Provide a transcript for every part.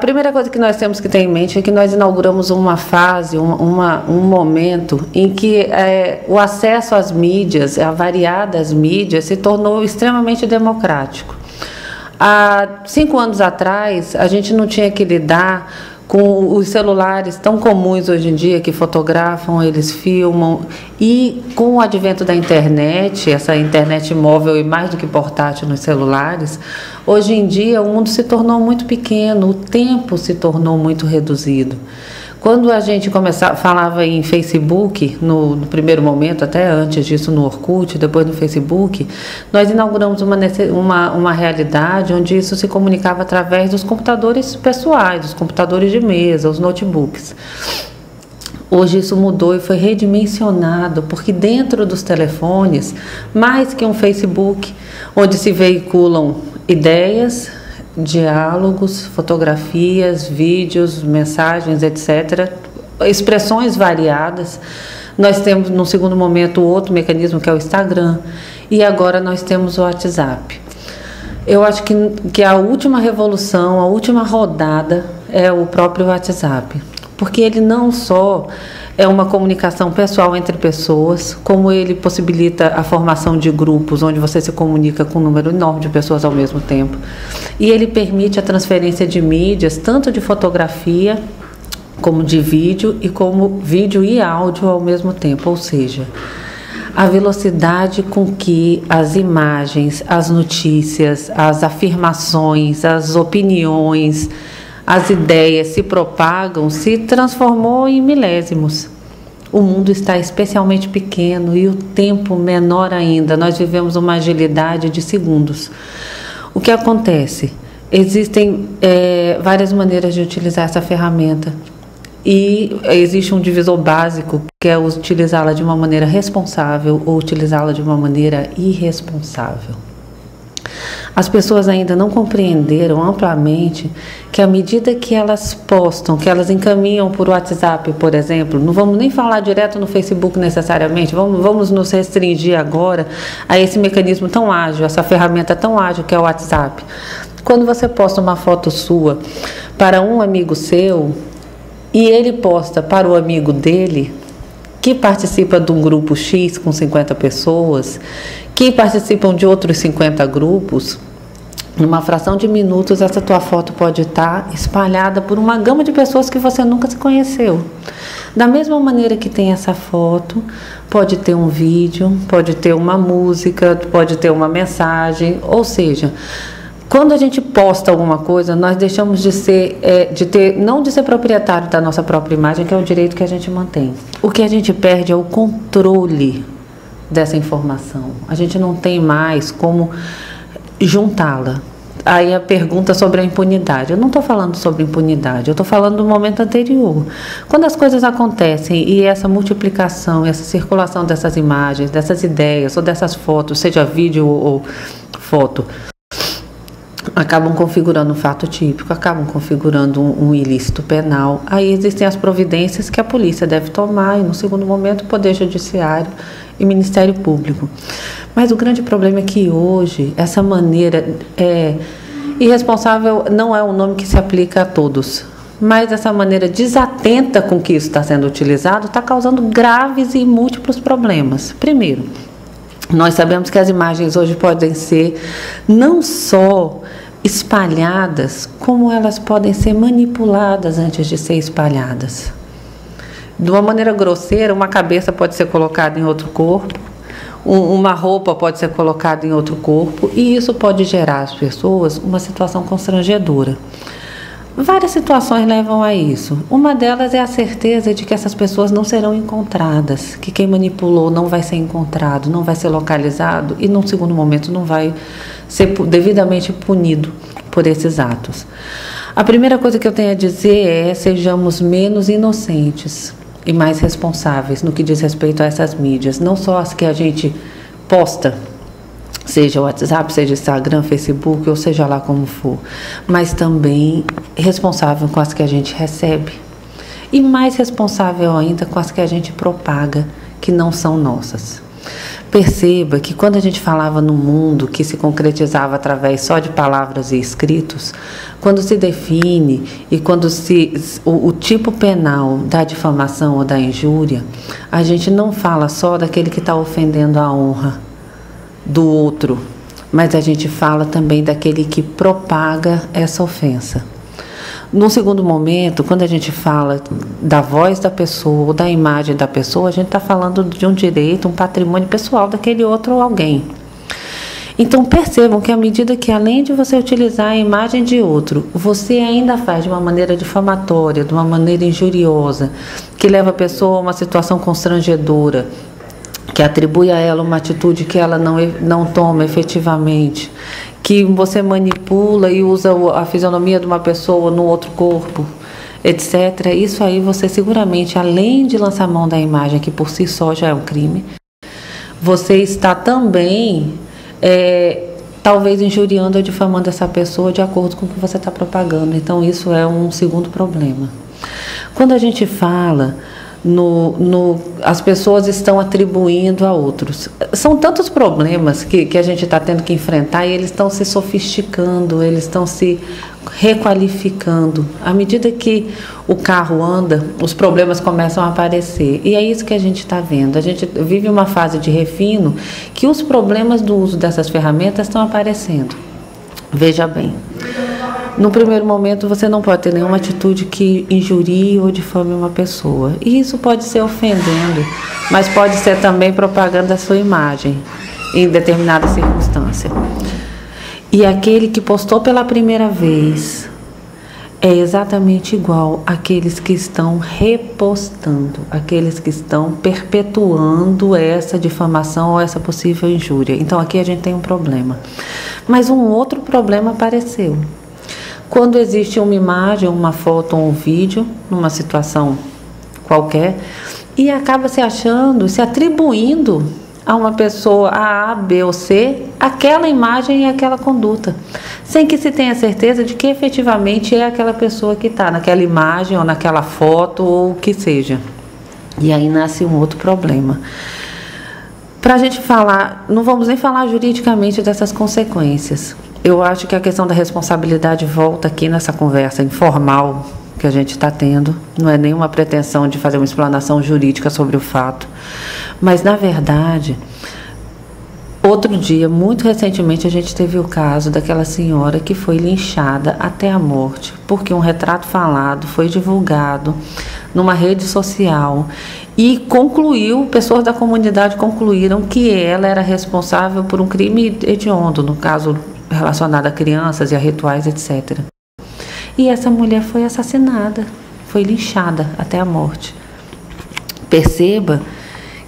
primeira coisa que nós temos que ter em mente é que nós inauguramos uma fase, um momento em que o acesso às mídias, a variadas mídias, se tornou extremamente democrático. Há 5 anos atrás, a gente não tinha que lidar com os celulares tão comuns hoje em dia, que fotografam, eles filmam, e com o advento da internet, essa internet móvel e mais do que portátil nos celulares, hoje em dia o mundo se tornou muito pequeno, o tempo se tornou muito reduzido. Quando a gente falava em Facebook, no primeiro momento, até antes disso no Orkut, depois no Facebook, nós inauguramos uma realidade onde isso se comunicava através dos computadores pessoais, dos computadores de mesa, os notebooks. Hoje isso mudou e foi redimensionado, porque dentro dos telefones, mais que um Facebook, onde se veiculam ideias, diálogos, fotografias, vídeos, mensagens, etc., expressões variadas. Nós temos, no segundo momento, outro mecanismo que é o Instagram, e agora nós temos o WhatsApp. Eu acho que a última revolução, a última rodada é o próprio WhatsApp, porque ele não só é uma comunicação pessoal entre pessoas, como ele possibilita a formação de grupos onde você se comunica com um número enorme de pessoas ao mesmo tempo. E ele permite a transferência de mídias, tanto de fotografia como de vídeo, e como vídeo e áudio ao mesmo tempo. Ou seja, a velocidade com que as imagens, as notícias, as afirmações, as opiniões, as ideias se propagam, se transformou em milésimos. O mundo está especialmente pequeno e o tempo menor ainda. Nós vivemos uma agilidade de segundos. O que acontece? Existem várias maneiras de utilizar essa ferramenta. E existe um divisor básico, que é utilizá-la de uma maneira responsável ou utilizá-la de uma maneira irresponsável. As pessoas ainda não compreenderam amplamente que à medida que elas postam, que elas encaminham por WhatsApp, por exemplo, não vamos nem falar direto no Facebook necessariamente, vamos nos restringir agora a esse mecanismo tão ágil, essa ferramenta tão ágil que é o WhatsApp. Quando você posta uma foto sua para um amigo seu e ele posta para o amigo dele, que participa de um grupo X com 50 pessoas, que participam de outros 50 grupos, numa fração de minutos essa tua foto pode estar espalhada por uma gama de pessoas que você nunca se conheceu. Da mesma maneira que tem essa foto, pode ter um vídeo, pode ter uma música, pode ter uma mensagem, ou seja, quando a gente posta alguma coisa, nós deixamos de ser, não de ser proprietário da nossa própria imagem, que é o direito que a gente mantém. O que a gente perde é o controle dessa informação. A gente não tem mais como juntá-la. Aí a pergunta sobre a impunidade. Eu não estou falando sobre impunidade, eu estou falando do momento anterior. Quando as coisas acontecem e essa multiplicação, essa circulação dessas imagens, dessas ideias ou dessas fotos, seja vídeo ou foto, acabam configurando um fato típico, acabam configurando um ilícito penal. Aí existem as providências que a polícia deve tomar e, no segundo momento, o Poder Judiciário e Ministério Público. Mas o grande problema é que hoje essa maneira irresponsável não é um nome que se aplica a todos, mas essa maneira desatenta com que isso está sendo utilizado está causando graves e múltiplos problemas. Primeiro, nós sabemos que as imagens hoje podem ser não só espalhadas, como elas podem ser manipuladas antes de ser espalhadas. De uma maneira grosseira, uma cabeça pode ser colocada em outro corpo, uma roupa pode ser colocada em outro corpo, e isso pode gerar às pessoas uma situação constrangedora. Várias situações levam a isso. Uma delas é a certeza de que essas pessoas não serão encontradas, que quem manipulou não vai ser encontrado, não vai ser localizado e, num segundo momento, não vai ser devidamente punido por esses atos. A primeira coisa que eu tenho a dizer é: sejamos menos inocentes e mais responsáveis no que diz respeito a essas mídias, não só as que a gente posta, seja o WhatsApp, seja Instagram, Facebook, ou seja lá como for, mas também responsável com as que a gente recebe e mais responsável ainda com as que a gente propaga, que não são nossas. Perceba que quando a gente falava no mundo que se concretizava através só de palavras e escritos, quando se define e quando o tipo penal da difamação ou da injúria, a gente não fala só daquele que está ofendendo a honra do outro, mas a gente fala também daquele que propaga essa ofensa. No segundo momento, quando a gente fala da voz da pessoa ou da imagem da pessoa, a gente está falando de um direito, um patrimônio pessoal daquele outro alguém. Então percebam que à medida que, além de você utilizar a imagem de outro, você ainda faz de uma maneira difamatória, de uma maneira injuriosa, que leva a pessoa a uma situação constrangedora, que atribui a ela uma atitude que ela não toma efetivamente, que você manipula e usa a fisionomia de uma pessoa no outro corpo, etc. Isso aí você seguramente, além de lançar mão da imagem, que por si só já é um crime, você está também, talvez, injuriando ou difamando essa pessoa de acordo com o que você está propagando. Então, isso é um segundo problema. Quando a gente fala as pessoas estão atribuindo a outros. São tantos problemas que a gente está tendo que enfrentar e eles estão se sofisticando, eles estão se requalificando. À medida que o carro anda, os problemas começam a aparecer. E é isso que a gente está vendo. A gente vive uma fase de refino que os problemas do uso dessas ferramentas estão aparecendo. Veja bem. No primeiro momento, você não pode ter nenhuma atitude que injurie ou difame uma pessoa. E isso pode ser ofendendo, mas pode ser também propagando a sua imagem em determinada circunstância. E aquele que postou pela primeira vez é exatamente igual àqueles que estão repostando, aqueles que estão perpetuando essa difamação ou essa possível injúria. Então, aqui a gente tem um problema. Mas um outro problema apareceu. Quando existe uma imagem, uma foto ou um vídeo, numa situação qualquer, e acaba se achando, se atribuindo a uma pessoa A, B ou C, aquela imagem e aquela conduta, sem que se tenha certeza de que efetivamente é aquela pessoa que está naquela imagem ou naquela foto ou o que seja. E aí nasce um outro problema. Para a gente falar, não vamos nem falar juridicamente dessas consequências. Eu acho que a questão da responsabilidade volta aqui nessa conversa informal que a gente está tendo. Não é nenhuma pretensão de fazer uma explanação jurídica sobre o fato. Mas, na verdade, outro dia, muito recentemente, a gente teve o caso daquela senhora que foi linchada até a morte, porque um retrato falado foi divulgado numa rede social e pessoas da comunidade concluíram que ela era responsável por um crime hediondo, no caso relacionado a crianças e a rituais, etc. E essa mulher foi assassinada, foi linchada até a morte. Perceba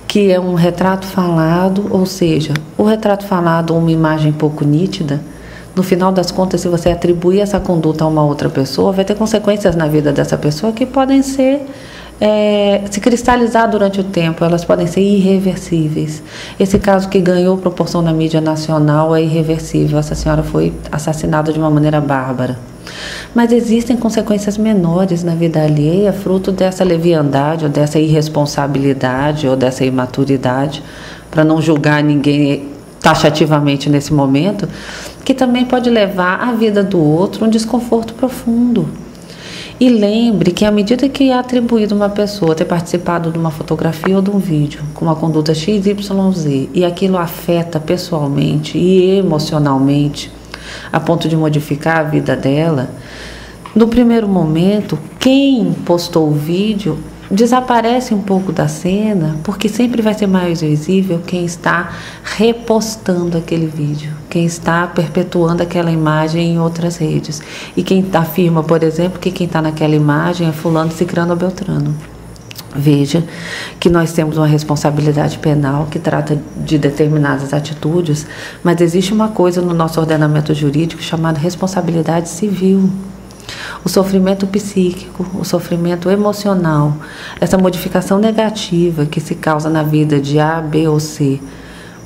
que é um retrato falado, ou seja, o retrato falado ou uma imagem pouco nítida, no final das contas, se você atribuir essa conduta a uma outra pessoa, vai ter consequências na vida dessa pessoa que podem ser se cristalizar durante o tempo, elas podem ser irreversíveis. Esse caso que ganhou proporção na mídia nacional é irreversível. Essa senhora foi assassinada de uma maneira bárbara. Mas existem consequências menores na vida alheia, fruto dessa leviandade, ou dessa irresponsabilidade, ou dessa imaturidade, para não julgar ninguém taxativamente nesse momento, que também pode levar a vida do outro a um desconforto profundo. E lembre que à medida que é atribuído uma pessoa ter participado de uma fotografia ou de um vídeo com uma conduta XYZ e aquilo afeta pessoalmente e emocionalmente a ponto de modificar a vida dela, no primeiro momento, quem postou o vídeo desaparece um pouco da cena, porque sempre vai ser mais visível quem está repostando aquele vídeo, quem está perpetuando aquela imagem em outras redes. E quem afirma, por exemplo, que quem está naquela imagem é fulano, cicrano ou beltrano. Veja que nós temos uma responsabilidade penal que trata de determinadas atitudes, mas existe uma coisa no nosso ordenamento jurídico chamada responsabilidade civil. O sofrimento psíquico, o sofrimento emocional, essa modificação negativa que se causa na vida de A, B ou C,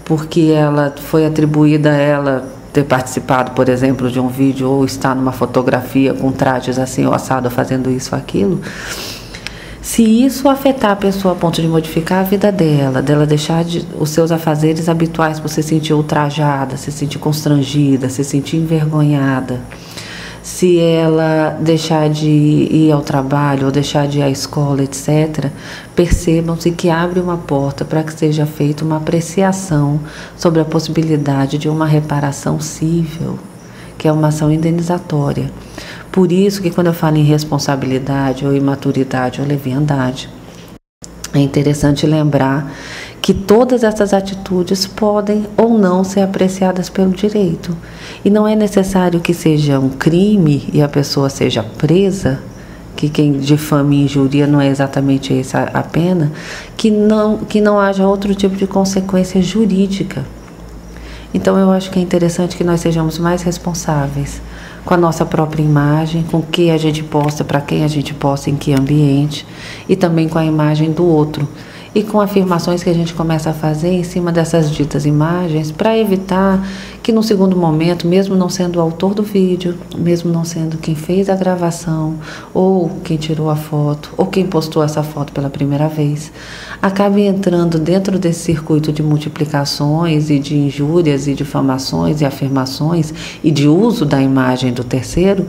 porque ela foi atribuída a ela ter participado, por exemplo, de um vídeo ou estar numa fotografia com trajes assim ou assado fazendo isso ou aquilo. Se isso afetar a pessoa a ponto de modificar a vida dela deixar os seus afazeres habituais por se sentir ultrajada, se sentir constrangida, se sentir envergonhada, se ela deixar de ir ao trabalho ou deixar de ir à escola, etc., percebam-se que abre uma porta para que seja feita uma apreciação sobre a possibilidade de uma reparação cível, que é uma ação indenizatória. Por isso que quando eu falo em responsabilidade ou imaturidade ou leviandade, é interessante lembrar que todas essas atitudes podem ou não ser apreciadas pelo direito. E não é necessário que seja um crime e a pessoa seja presa, que quem difama e injuria não é exatamente essa a pena, que não haja outro tipo de consequência jurídica. Então eu acho que é interessante que nós sejamos mais responsáveis com a nossa própria imagem, com o que a gente posta, para quem a gente posta, em que ambiente, e também com a imagem do outro. E com afirmações que a gente começa a fazer em cima dessas ditas imagens, para evitar que no segundo momento, mesmo não sendo o autor do vídeo, mesmo não sendo quem fez a gravação, ou quem tirou a foto, ou quem postou essa foto pela primeira vez, acabe entrando dentro desse circuito de multiplicações e de injúrias e difamações e afirmações e de uso da imagem do terceiro,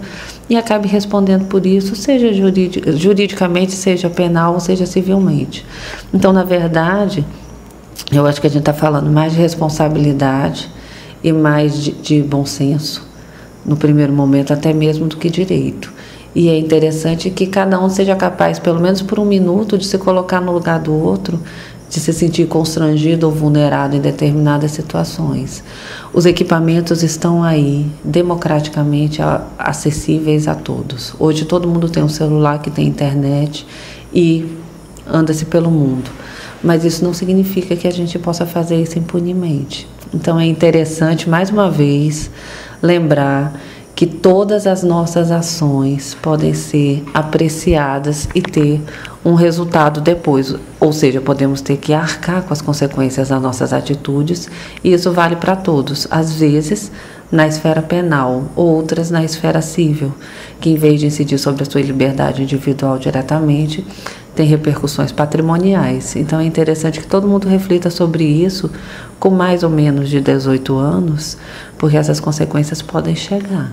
e acabe respondendo por isso, seja juridicamente, seja penal ou seja civilmente. Então, na verdade, eu acho que a gente está falando mais de responsabilidade e mais de bom senso, no primeiro momento, até mesmo do que direito. E é interessante que cada um seja capaz, pelo menos por um minuto, de se colocar no lugar do outro, de se sentir constrangido ou vulnerado em determinadas situações. Os equipamentos estão aí, democraticamente acessíveis a todos. Hoje todo mundo tem um celular que tem internet e anda-se pelo mundo. Mas isso não significa que a gente possa fazer isso impunemente. Então é interessante, mais uma vez, lembrar que todas as nossas ações podem ser apreciadas e ter um resultado depois, ou seja, podemos ter que arcar com as consequências das nossas atitudes, e isso vale para todos, às vezes na esfera penal, outras na esfera civil, que em vez de incidir sobre a sua liberdade individual diretamente, tem repercussões patrimoniais. Então é interessante que todo mundo reflita sobre isso com mais ou menos de 18 anos, porque essas consequências podem chegar.